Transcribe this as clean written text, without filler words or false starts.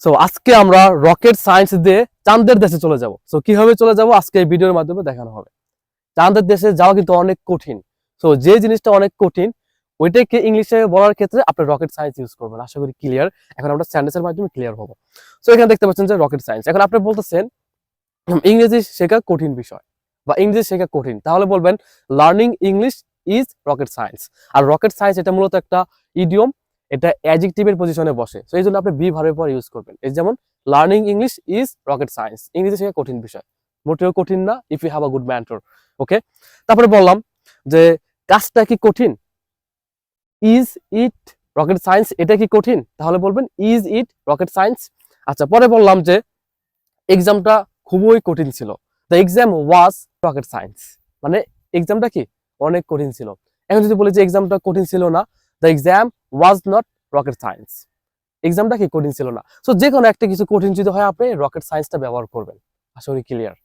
So আজকে আমরা rocket science দিয়ে চাঁদের দেশে চলে যাব। সো কিভাবে চলে যাব আজকে এই ভিডিওর মাধ্যমে দেখানো হবে। চাঁদের দেশে যাওয়া কিন্তু অনেক কঠিন। সো যে জিনিসটা অনেক কঠিন ওইটাকে ইংলিশে বলার ক্ষেত্রে আপনি রকেট সায়েন্স ইউজ করবেন। আশা করি ক্লিয়ার। এখন আমরা সেন্টেন্সের মাধ্যমে ক্লিয়ার হবো। সো এখানে দেখতে পাচ্ছেন যে রকেট সায়েন্স। এখন আপনি বলতেছেন ইংরেজি শেখা কঠিন বিষয় বা ইংরেজি শেখা কঠিন, তাহলে বলবেন learning English is rocket science. আর রকেট সায়েন্স এটা মূলত একটা ইডিয়ম, এটা অ্যাডজেক্টিভের পজিশনে বসে। সো এই জন্য আপনি বি ভার্বের পর ইউজ করবেন। এই যেমন learning English is rocket science, ইংরেজি শেখা কঠিন বিষয়, মোটেও কঠিন না if you have a good mentor. Okay, তারপরে বললাম যে কাজটা কি কঠিন, ইজ ইট রকেট সায়েন্স, এটা কি কঠিন, তাহলে বলবেন ইজ ইট রকেট সায়েন্স। আচ্ছা, পরে বললাম যে এক্সামটা খুবই কঠিন ছিল, the exam was rocket science, মানে এক্সামটা কি অনেক কঠিন ছিল। এখন যদি বলি যে এক্সামটা কঠিন ছিল না, the exam was not rocket science, এক্সামটা কি কঠিন ছিল না। সো যে কোনো একটা কিছু কঠিন যদি হয় আপনি রকেট সায়েন্সটা ব্যবহার করবেন। আশা করি ক্লিয়ার।